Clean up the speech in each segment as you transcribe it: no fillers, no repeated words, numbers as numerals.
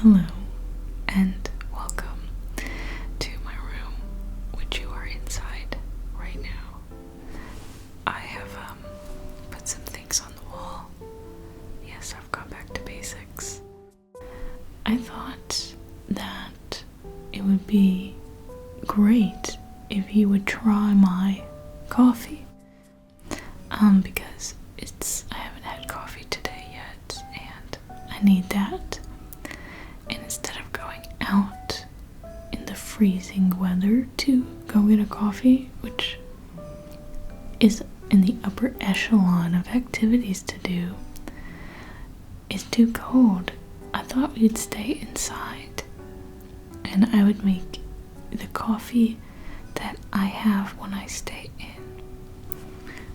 Hello and welcome to my room, which you are inside right now. I have put some things on the wall. Yes, I've gone back to basics. I thought that it would be great if you would try my coffee. Because I haven't had coffee today yet and I need that. And instead of going out in the freezing weather to go get a coffee, which is in the upper echelon of activities to do, it's too cold. I thought we'd stay inside and I would make the coffee that I have when I stay in.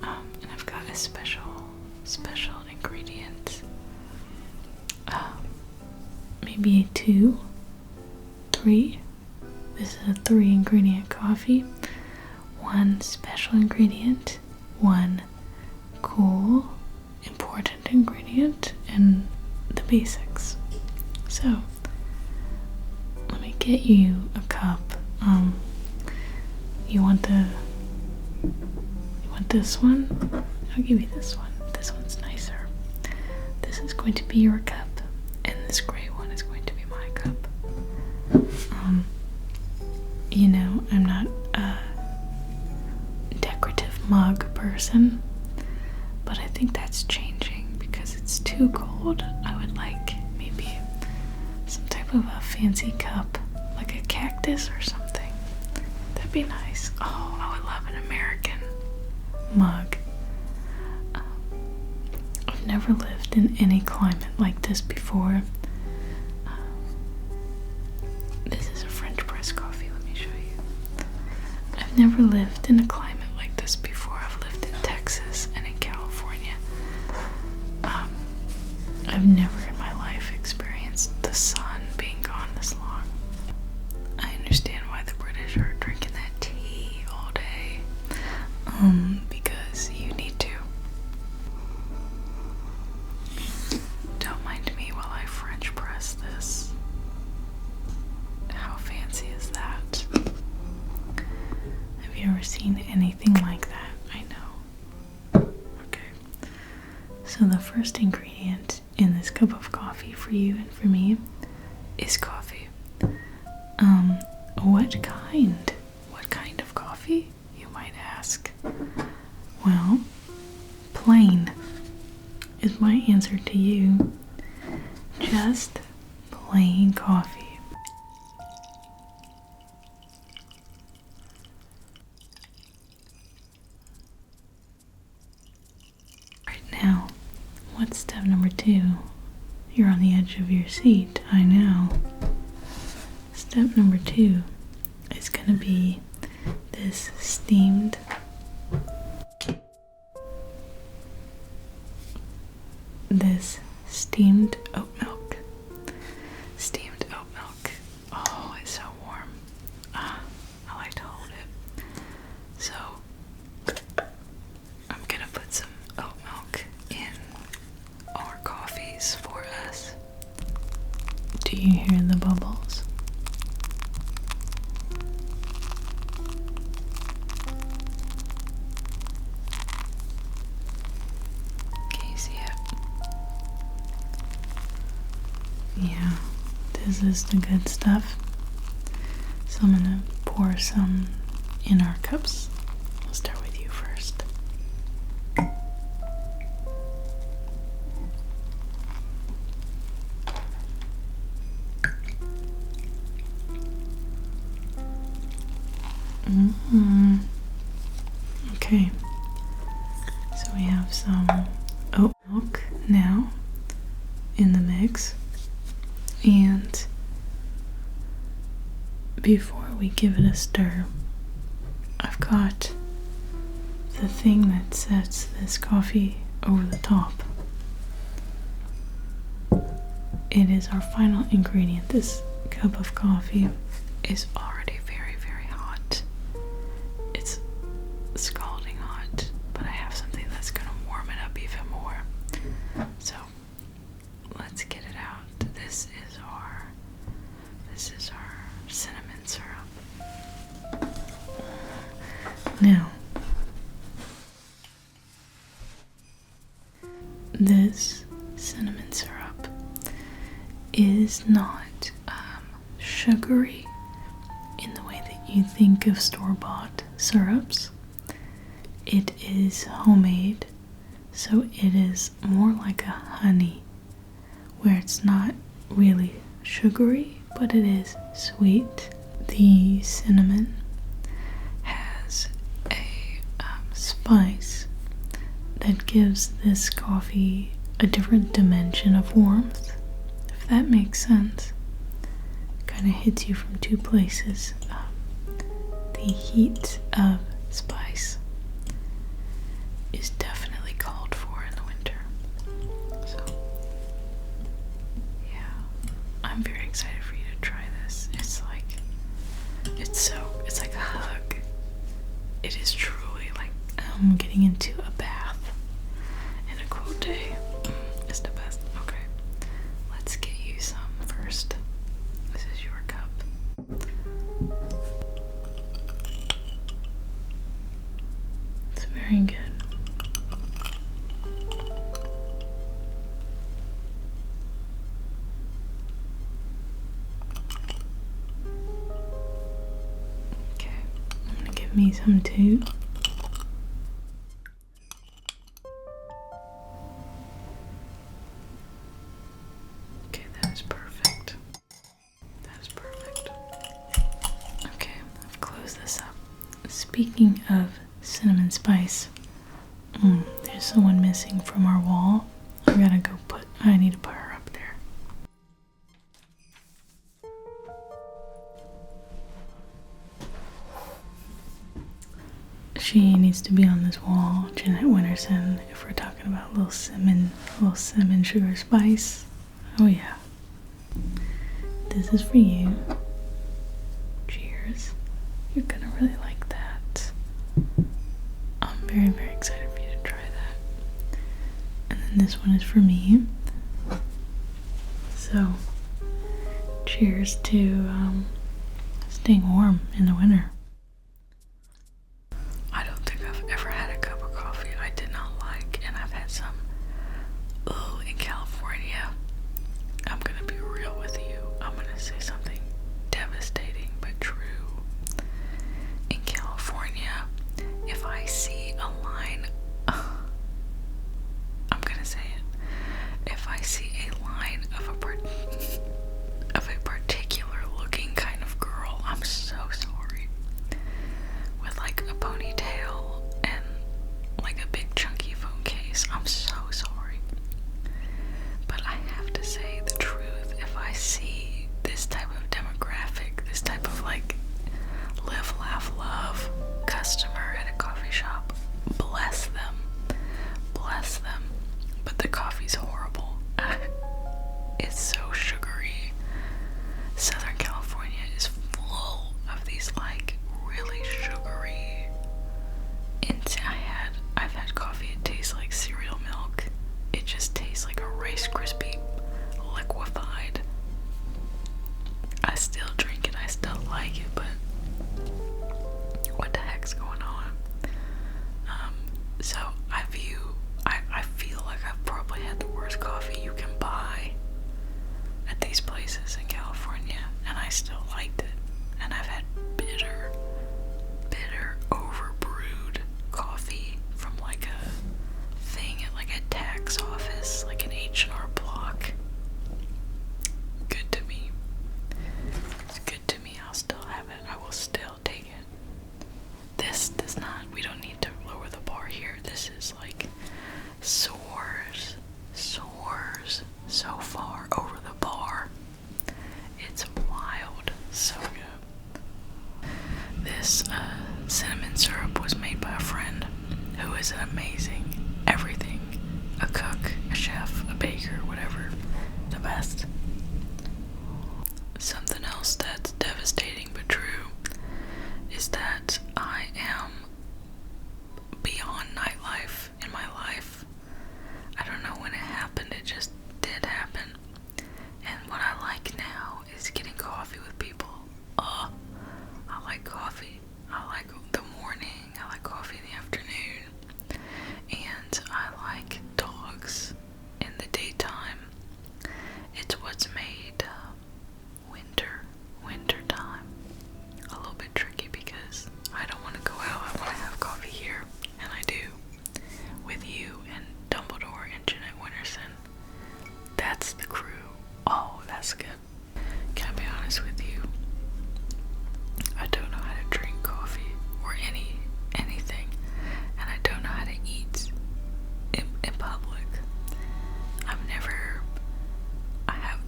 And I've got a special ingredient. Maybe 2, 3. This is a 3 ingredient coffee. 1 special ingredient, 1 cool, important ingredient, and the basics. So, let me get you a cup. You want this one? I'll give you this one. This one's nicer. This is going to be your cup, and this gray one is going to be my cup. I'm not a decorative mug person, but I think that's changing because it's too cold. I would like maybe some type of a fancy cup, like a cactus or something. That'd be nice. Oh, I would love an American mug. I've never lived in any climate like this before. This is a French press coffee, let me show you. I've never lived in a climate like this before. I've lived in Texas and in California. I've never in my life experienced the sun being gone this long. I understand why the British are drinking that tea all day. Because you need to. Don't mind me while I French press this. How fancy is that? Have you ever seen anything like that? I know. Okay. So the first ingredient in this cup of coffee for you and for me is coffee. What kind? What kind of coffee, you might ask? Well, plain is my answer to you. Just plain coffee. Right now, what's step number 2? You're on the edge of your seat, I know. Step number 2 is going to be this steamed oat milk. Steamed oat milk. Oh, it's so warm. I like to hold it. So, I'm gonna put some oat milk in our coffees for us. Do you hear the bubbles? Can you see it? Yeah, this is the good stuff. So I'm gonna pour some in our cups. I'll start with you first. Okay, so we have some oat milk now in the mix, and before we give it a stir, I've got the thing that sets this coffee over the top. It is our final ingredient. This cup of coffee is already very, very hot. It's scalding hot, but I have something that's gonna warm it up even more. So let's get it out. This is our Now, this cinnamon syrup is not sugary in the way that you think of store-bought syrups. It is homemade, so it is more like a honey, where it's not really sugary, but it is sweet. The cinnamon has a spice that gives this coffee a different dimension of warmth, if that makes sense. Kind of hits you from two places. The heat of spice is definitely called for in the winter. So, yeah, I'm very excited for you to try this. It's like a hug. It is truly like getting into a bath in a cool day. It's the best. Okay, let's get you some first. This is your cup. It's very good. Okay, I'm gonna give me some too. Okay, that is perfect. That is perfect. Okay, I've closed this up. Speaking of cinnamon spice, there's someone missing from our wall. I need to put her up there. She needs to be on this wall, Jeanette Winterson, if we're talking about little cinnamon sugar spice. Oh yeah. This is for you. Cheers. You're gonna really like that. I'm very, very excited for you to try that. And then this one is for me. So, cheers to staying warm in the winter. I don't think I've ever had a cup of coffee I did not like, and I've had some in California. I'm gonna be real with you. I'm gonna say something devastating but true. In California, if I see a line, I'm gonna say it. If I see a line of a particular looking kind of girl, I'm so sorry, with like a ponytail and like a big chunky phone case, I'm so sorry. But I have to say the truth. If I see this type of demographic, this type of like live, laugh, love customer at a coffee shop, bless them. Bless them. But the coffee's horrible. It's so sugary. Southern California is full of these like really sugary. I've had coffee, it tastes like cereal milk. It just tastes like a Rice Krispie liquefied. I still drink it, I still like it, but what the heck's going on? So I feel like I've probably had the worst coffee you can buy at these places in California, and I still liked it. And I've had bitter, overbrewed coffee from like a thing at like a tax office, like an H&R Block. Good to me. It's good to me. I'll still have it. I will still take it. This does not, we don't need to lower the bar here. This is like soars so far over the bar. It's wild. So good. This cinnamon syrup was made by a friend who is an amazing everything. A cook, a chef, a baker, whatever. The best. Something else that's devastating but true is that I am beyond nightlife in my life. I don't know when it happened, it just did happen. And what I like now is getting coffee with people. I like coffee. I like the morning. I like honest with you, I don't know how to drink coffee or anything, and I don't know how to eat in public.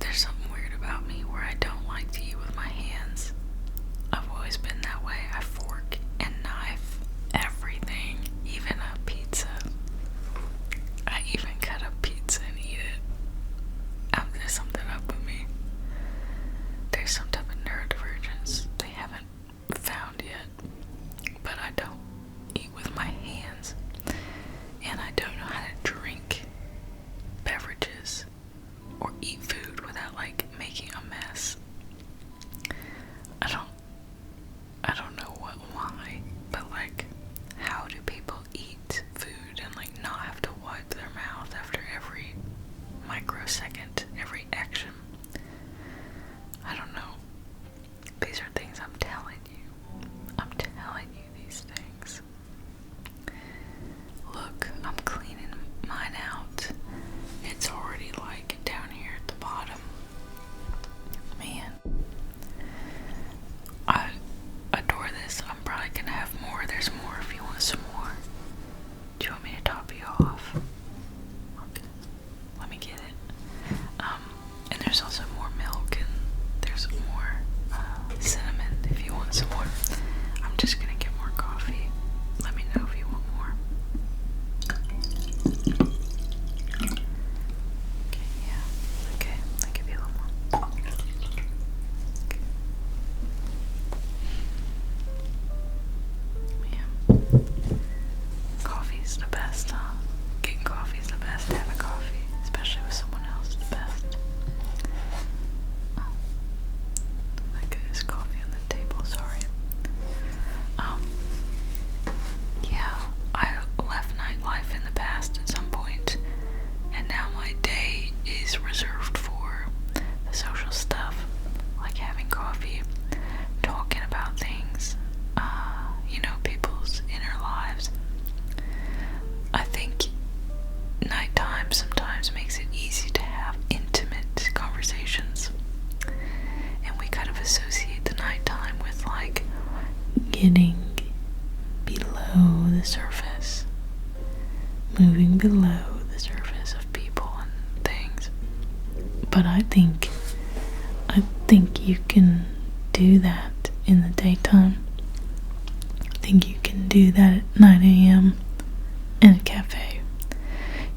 There's something weird about me where I don't like to eat with my hands. I've always been that way. I fork and knife everything, even a pizza. I even cut a pizza and eat it. There's something up with me. There's some type of neurodivergence they haven't found yet, but I don't eat with my hands, and I don't know how to drink beverages or eat food without like making a mess. I don't know why, but like, how do people eat food and like not have to wipe their mouth after every microsecond, every action? I don't know. These are things I'm telling you. I'm telling you these things. Look, I'm cleaning mine out. It's already like down here at the bottom. Man, I adore this. I'm probably gonna have more. There's more if you want some more. Do you want me to top you off? Okay, let me get it. And there's also more milk, and there's more cinnamon if you want some more. I'm just gonna get more coffee. Let me know if you want more. Okay, yeah. Okay, I'll give you a little more. Okay. Yeah. Coffee's the best, huh? Getting coffee is the best. Having coffee, especially with someone else, is the best. Oh, there's coffee on the table, sorry. Yeah, I left nightlife in the past at some point, and now my day is reserved for the social stuff, like having coffee, talking about things, people's inner lives. I think nighttime sometimes makes it easy to have intimate conversations, and we kind of associate the nighttime with like getting below the surface, moving below the surface of people and things. But I think you can do that in the daytime. I think you can do that at 9 a.m. in a cafe.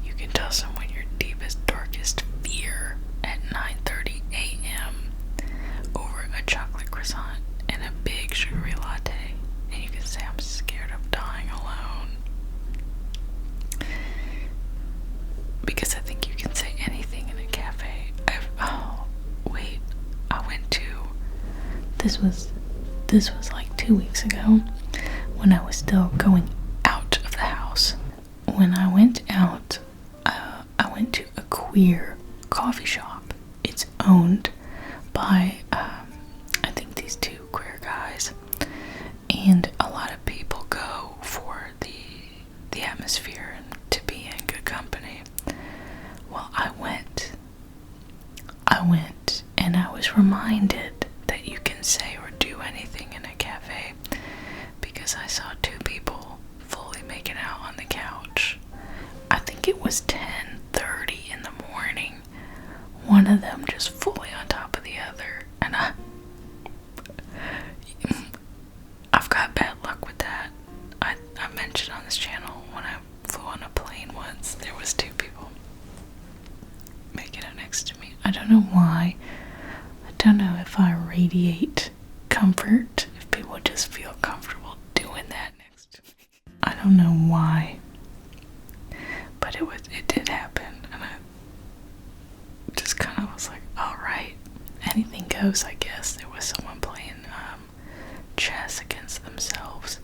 You can tell someone your deepest, darkest fear at 9:30 a.m. over a chocolate croissant and a big sugary latte, and you can say, I'm scared of dying alone. Because I think you can say anything in a cafe. This was like 2 weeks ago when I was still going out of the house. When I went out, I went to a queer coffee shop. It's owned by, I think these two queer guys, and a lot of people go for the atmosphere and to be in good company. Well, I went, and I was reminded that you can say or do anything in a cafe, because I saw two people fully making out on the couch. I think it was 10:30 in the morning. One of them just fully on top of the other, and I've got bad luck with that. I mentioned on this channel when I flew on a plane once, there was two people making out next to me. I don't know why. I don't know if I radiate comfort, if people just feel comfortable doing that next to me. I don't know why, but it did happen, and I just kind of was like, alright, anything goes, I guess. There was someone playing chess against themselves,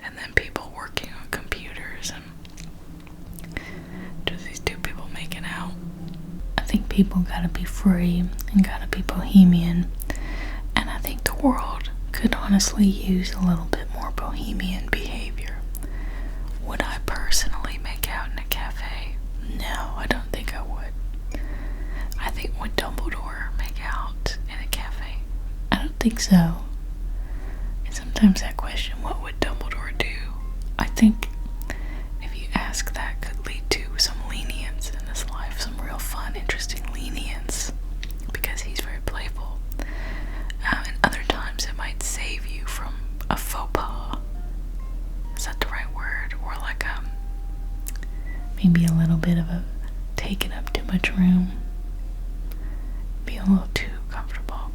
and then people working on computers, and just these two people making out. I think people gotta be free and gotta be bohemian, and I think the world could honestly use a little bit more bohemian behavior. Would I personally make out in a cafe? No, I don't think I would. I think would Dumbledore make out in a cafe? think so. And sometimes that question, what would Dumbledore do? I think if you ask that, could lead to some lenience in his life, some real fun, interesting lenience, because he's very playful. And other times it might save you from a faux pas. Is that the right word? Or like maybe a little bit of a taking up too much room. Be a little too comfortable.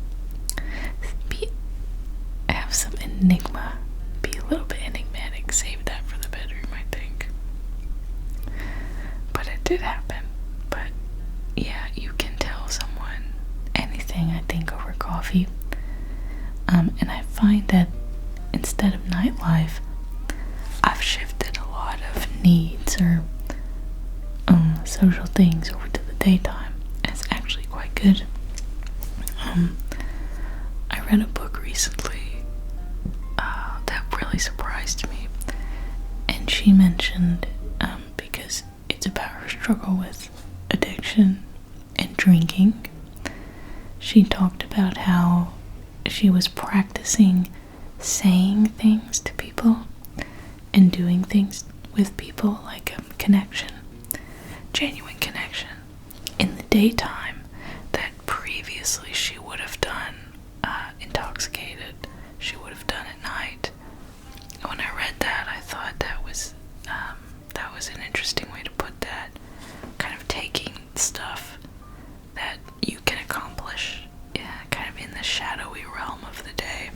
Have some enigma. Be a little bit enigmatic. Save that for the bedroom, I think. But it did happen. But yeah, you can tell someone anything, I think, over coffee. And I find that instead of nightlife, I've shifted a lot of needs or social things over to the daytime. And it's actually quite good. I read a book recently that really surprised me, and she mentioned, because it's about her struggle with addiction and drinking, she talked about how she was practicing saying things to people and doing things with people, like connection, genuine connection, in the daytime that previously she would have done intoxicated. She would have done at night. And when I read that, I thought that was an interesting way to put that. Kind of taking stuff that you can accomplish, kind of in the shadowy realm of the day,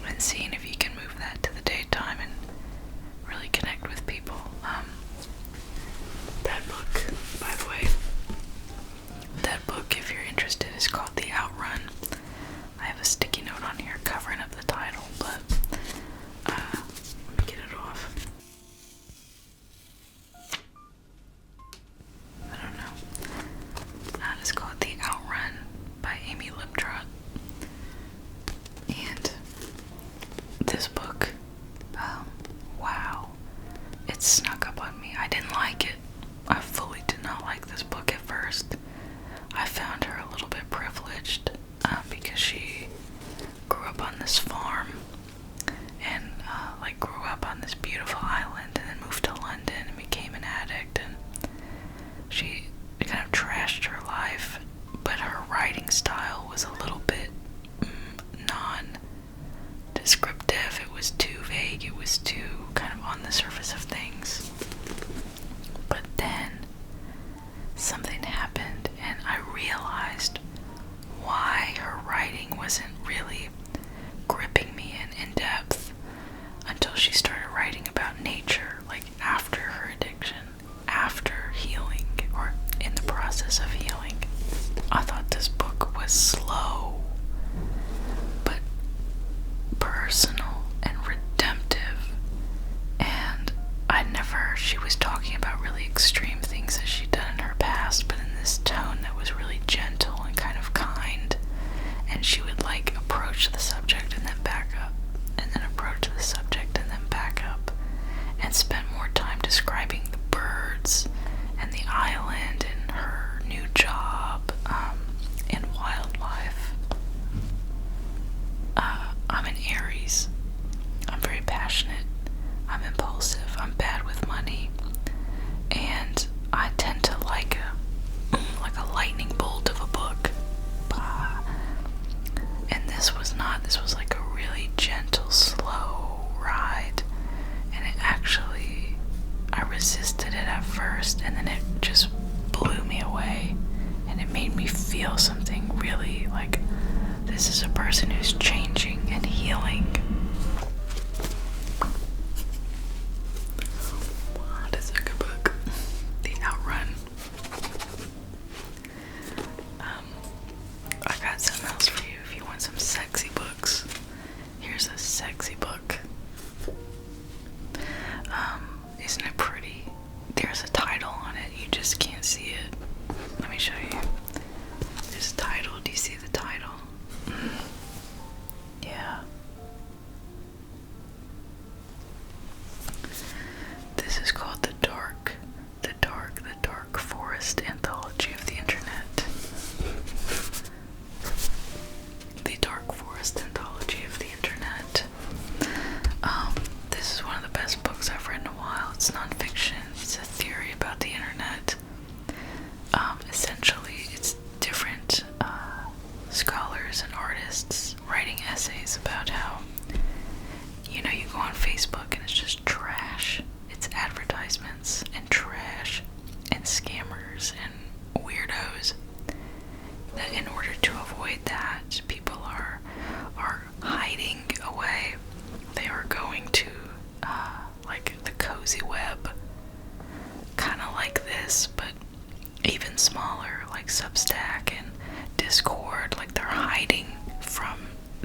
and seeing if you can move that to the daytime and really connect with people. That book, by the way, if you're interested, is called The Outrun. I have a sticky note on here covering up the title, but let me get it off. I don't know. It's called The Outrun by Amy Liptrot. And this book, wow, it snuck up on me. I didn't like it. I fully did not like this book at first. I found her a little bit privileged because she grew up on this farm and grew up on this beautiful island, and then moved to London and became an addict, and she kind of trashed her life, but her writing style was a little bit non-descriptive. It was too vague. It was too kind of on the surface of things. But then something happened, and I realized why her writing wasn't really gripping me in depth until she started writing about nature, like after her addiction, after healing, or in the process of healing. I thought this book was slow, but personal and redemptive, and she was talking about really extreme things that she'd done in her past, but in this tone that was really gentle and kind of kind, and she would approach the subject and then back up, and then approach the subject and then back up, and spend more time describing the birds and the island and her new job in wildlife. I'm an Aries. I'm very passionate. I'm impulsive. I'm bad with money. And I tend to like a lightning bolt of a book. And this was not. This was like a really gentle, slow ride. And it actually, I resisted it at first, and then it just blew me away. And it made me feel something really like, this is a person who's changing and healing. What is a good book? The Outrun. I got something else for you if you want some sexy books. Here's a sexy book. Isn't it pretty? There's a title on it. You just can't see it. Let me show you. There's a title. Do you see the title? Yeah. journalists writing essays about how, you go on Facebook and it's just trash. It's advertisements and trash and scammers and weirdos. That in order to avoid that, people are hiding away. They are going to like the cozy web, kind of like this, but even smaller, like Substack and Discord. Like, they're hiding from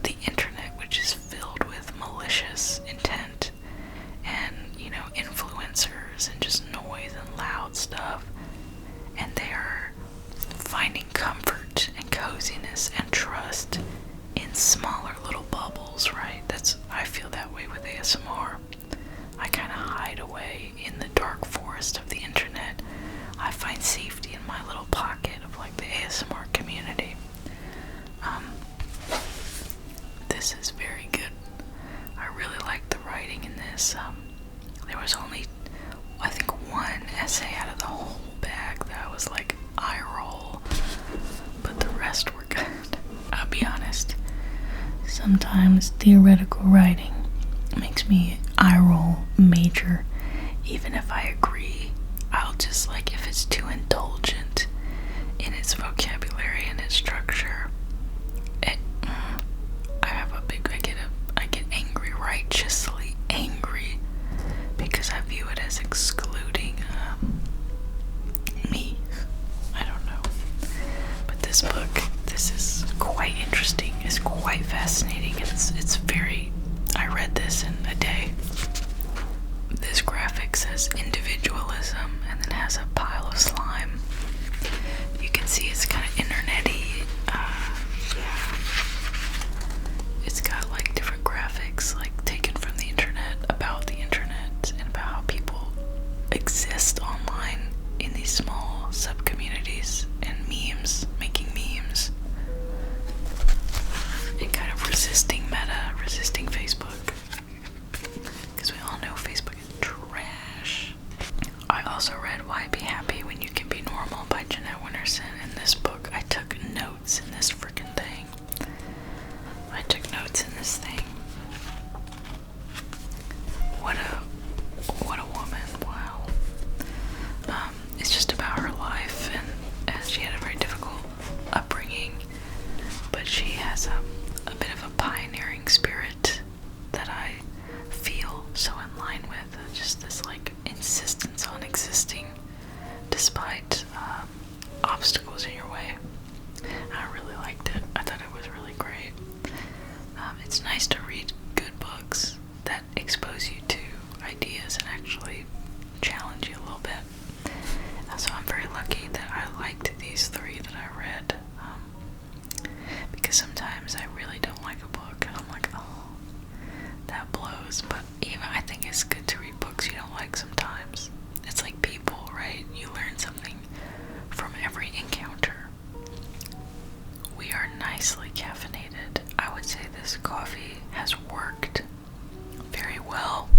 the internet, which is filled with malicious intent and, influencers and just noise and loud stuff. And they are finding comfort and coziness and trust in smaller little bubbles, right? I feel that way with ASMR. I kind of hide away in the dark forest of the internet. I find safety in my little pocket of like the ASMR community. This is very good. I really like the writing in this. There was only, I think, one essay out of the whole bag that I was like, eye roll, but the rest were good. I'll be honest. Sometimes theoretical writing makes me eye roll major. Even if I agree, I'll just, like, if it's too indulgent in its vocabulary and its structure, I get angry, righteously angry, because I view it as excluding me. I don't know. But this book, this is quite interesting. It's quite fascinating. It's very, I read this in a day. This graphic says individualism and then has a pile of slime. You can see it's kind of internet-y. It's got like different graphics, like taken from the internet, about the internet, and about how people exist online in these small sub-communities, and memes, making memes, and kind of resisting Meta, resisting Facebook, because we all know Facebook is trash. I also read Why Be Happy When You Can Be Normal by Jeanette Winterson. In this book, I took notes in this freaking thing. I took notes in this thing. What a woman, wow. It's just about her life, and she had a very difficult upbringing, but she has a bit of a pioneering spirit that I feel so in line with. Just this like insistence on existing despite obstacles in your way. I really liked it. I thought it was really great. It's nice to read good books that expose you to ideas and actually challenge you a little bit. So I'm very lucky that I liked these three that I read, because sometimes I really don't like a book and I'm like, oh, that blows. But even I think it's good to read books you don't like sometimes. It's like people, right? You learn something from every encounter. We are nicely caffeinated. I would say this coffee has worked very well.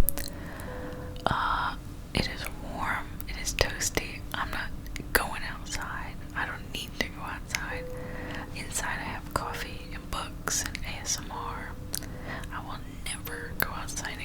It is warm. It is toasty. I'm not going outside. I don't need to go outside. Inside I have coffee and books and ASMR. I will never go outside